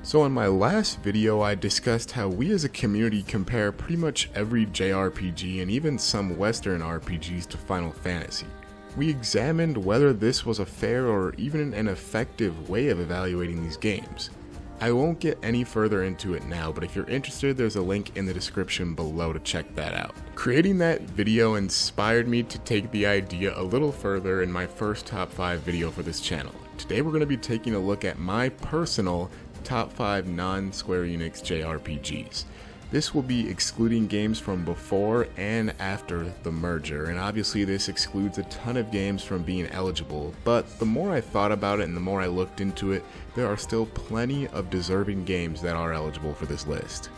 So in my last video, I discussed how we as a community compare pretty much every JRPG and even some Western RPGs to Final Fantasy. We examined whether this was a fair or even an effective way of evaluating these games. I won't get any further into it now, but if you're interested, there's a link in the description below to check that out. Creating that video inspired me to take the idea a little further in my first top 5 video for this channel. Today we're going to be taking a look at my personal top 5 non-Square Enix JRPGs. This will be excluding games from before and after the merger, and obviously this excludes a ton of games from being eligible, but the more I thought about it and the more I looked into it, there are still plenty of deserving games that are eligible for this list.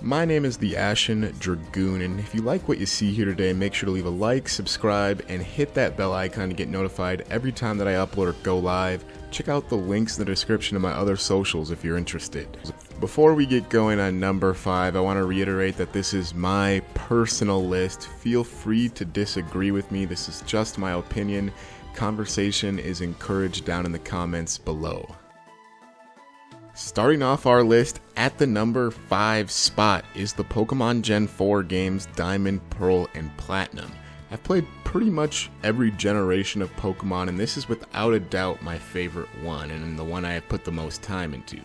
My name is the Ashen Dragoon, and if you like what you see here today, make sure to leave a like, subscribe, and hit that bell icon to get notified every time that I upload or go live. Check out the links in the description of my other socials if you're interested. Before we get going on number 5, I want to reiterate that this is my personal list. Feel free to disagree with me. This is just my opinion. Conversation is encouraged down in the comments below. Starting off our list at the number 5 spot is the Pokemon Gen 4 games Diamond, Pearl, and Platinum. I've played pretty much every generation of Pokemon, and this is without a doubt my favorite one, and the one I have put the most time into.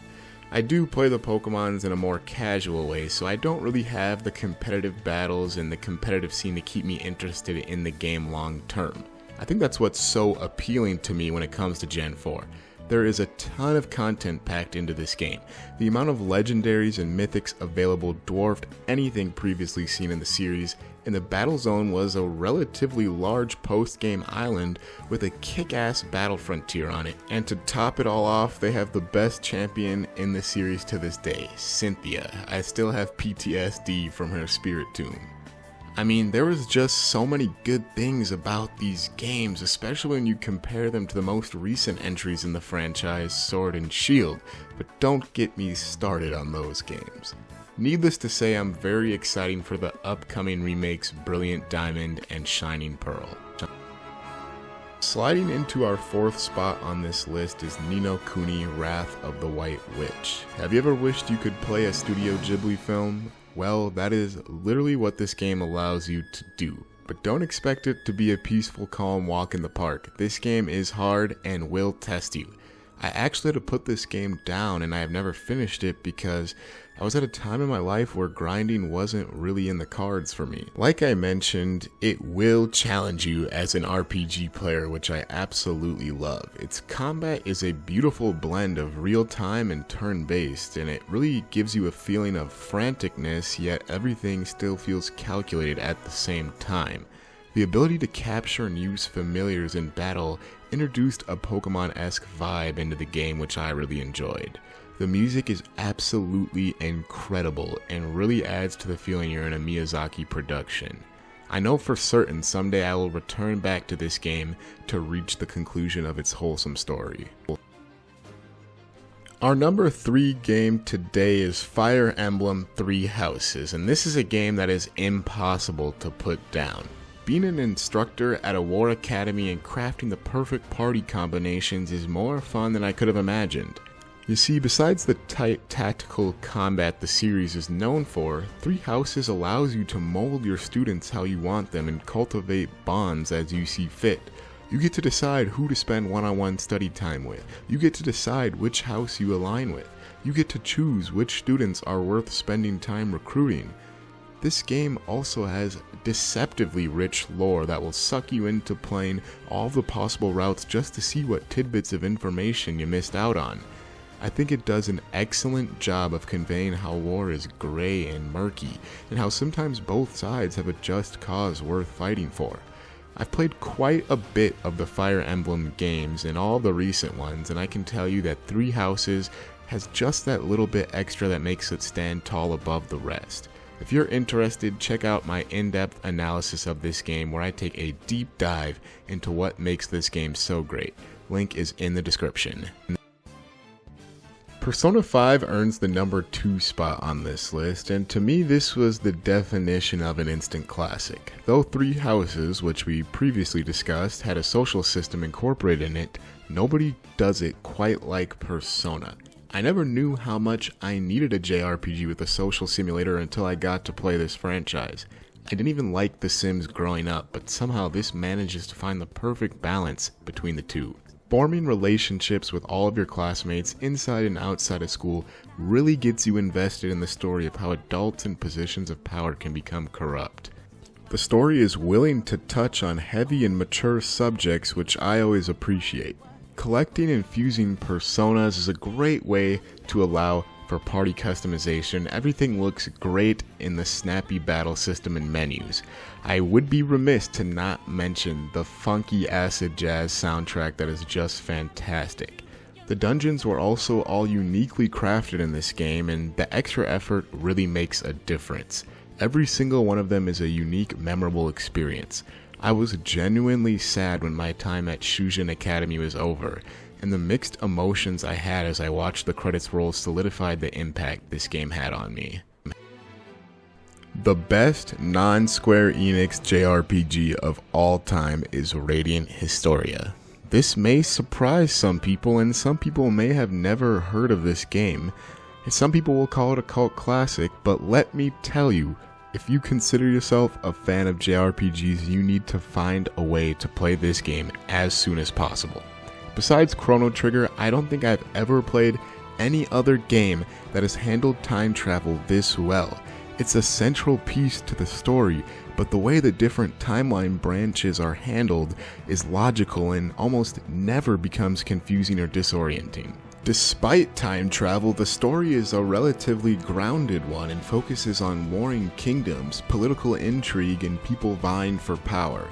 I do play the Pokemons in a more casual way, so I don't really have the competitive battles and the competitive scene to keep me interested in the game long term. I think that's what's so appealing to me when it comes to Gen 4. There is a ton of content packed into this game. The amount of legendaries and mythics available dwarfed anything previously seen in the series, and the battle zone was a relatively large post-game island with a kick-ass battle frontier on it. And to top it all off, they have the best champion in the series to this day, Cynthia. I still have PTSD from her spirit tomb. I mean, there was just so many good things about these games, especially when you compare them to the most recent entries in the franchise, Sword and Shield, but don't get me started on those games. Needless to say, I'm very excited for the upcoming remakes Brilliant Diamond and Shining Pearl. Sliding into our 4th spot on this list is Ni no Kuni: Wrath of the White Witch. Have you ever wished you could play a Studio Ghibli film? Well, that is literally what this game allows you to do. But don't expect it to be a peaceful, calm walk in the park. This game is hard and will test you. I actually had to put this game down, and I have never finished it because I was at a time in my life where grinding wasn't really in the cards for me. Like I mentioned, it will challenge you as an RPG player, which I absolutely love. Its combat is a beautiful blend of real-time and turn-based, and it really gives you a feeling of franticness, yet everything still feels calculated at the same time. The ability to capture and use familiars in battle introduced a Pokemon-esque vibe into the game, which I really enjoyed. The music is absolutely incredible and really adds to the feeling you're in a Miyazaki production. I know for certain someday I will return back to this game to reach the conclusion of its wholesome story. Our number 3 game today is Fire Emblem 3 Houses, and this is a game that is impossible to put down. Being an instructor at a war academy and crafting the perfect party combinations is more fun than I could have imagined. You see, besides the tight tactical combat the series is known for, 3 Houses allows you to mold your students how you want them and cultivate bonds as you see fit. You get to decide who to spend one-on-one study time with. You get to decide which house you align with. You get to choose which students are worth spending time recruiting. This game also has deceptively rich lore that will suck you into playing all the possible routes just to see what tidbits of information you missed out on. I think it does an excellent job of conveying how war is gray and murky, and how sometimes both sides have a just cause worth fighting for. I've played quite a bit of the Fire Emblem games and all the recent ones, and I can tell you that 3 Houses has just that little bit extra that makes it stand tall above the rest. If you're interested, check out my in-depth analysis of this game where I take a deep dive into what makes this game so great. Link is in the description. Persona 5 earns the number 2 spot on this list, and to me this was the definition of an instant classic. Though 3 Houses, which we previously discussed, had a social system incorporated in it, nobody does it quite like Persona. I never knew how much I needed a JRPG with a social simulator until I got to play this franchise. I didn't even like The Sims growing up, but somehow this manages to find the perfect balance between the two. Forming relationships with all of your classmates inside and outside of school really gets you invested in the story of how adults in positions of power can become corrupt. The story is willing to touch on heavy and mature subjects, which I always appreciate. Collecting and fusing personas is a great way to allow for party customization. Everything looks great in the snappy battle system and menus. I would be remiss to not mention the funky acid jazz soundtrack that is just fantastic. The dungeons were also all uniquely crafted in this game, and the extra effort really makes a difference. Every single one of them is a unique, memorable experience. I was genuinely sad when my time at Shujin Academy was over, and the mixed emotions I had as I watched the credits roll solidified the impact this game had on me. The best non-Square Enix JRPG of all time is Radiant Historia. This may surprise some people, and some people may have never heard of this game, and some people will call it a cult classic, but let me tell you, if you consider yourself a fan of JRPGs, you need to find a way to play this game as soon as possible. Besides Chrono Trigger, I don't think I've ever played any other game that has handled time travel this well. It's a central piece to the story, but the way the different timeline branches are handled is logical and almost never becomes confusing or disorienting. Despite time travel, the story is a relatively grounded one and focuses on warring kingdoms, political intrigue, and people vying for power.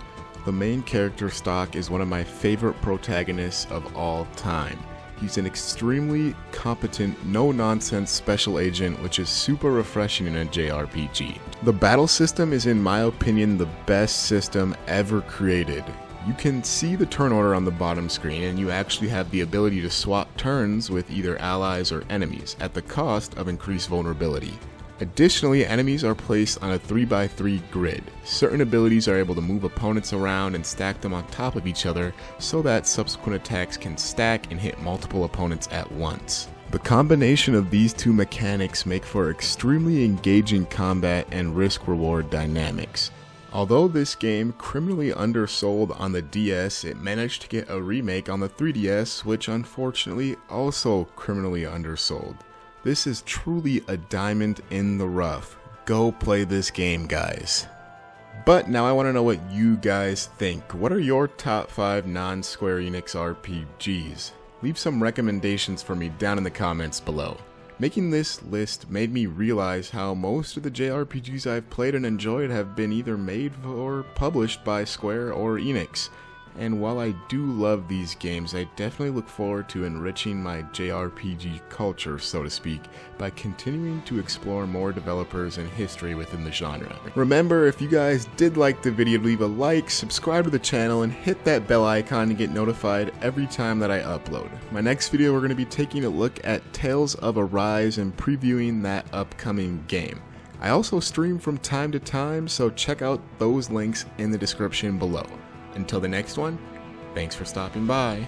The main character stock is one of my favorite protagonists of all time. He's an extremely competent, no-nonsense special agent, which is super refreshing in a JRPG. The battle system is, in my opinion, the best system ever created. You can see the turn order on the bottom screen, and you actually have the ability to swap turns with either allies or enemies, at the cost of increased vulnerability. Additionally, enemies are placed on a 3x3 grid. Certain abilities are able to move opponents around and stack them on top of each other so that subsequent attacks can stack and hit multiple opponents at once. The combination of these two mechanics make for extremely engaging combat and risk-reward dynamics. Although this game criminally undersold on the DS, it managed to get a remake on the 3DS, which unfortunately also criminally undersold. This is truly a diamond in the rough. Go play this game, guys. But now I want to know what you guys think. What are your top 5 non-Square Enix RPGs? Leave some recommendations for me down in the comments below. Making this list made me realize how most of the JRPGs I've played and enjoyed have been either made or published by Square or Enix. And while I do love these games, I definitely look forward to enriching my JRPG culture, so to speak, by continuing to explore more developers and history within the genre. Remember, if you guys did like the video, leave a like, subscribe to the channel, and hit that bell icon to get notified every time that I upload. My next video, we're going to be taking a look at Tales of Arise and previewing that upcoming game. I also stream from time to time, so check out those links in the description below. Until the next one, thanks for stopping by.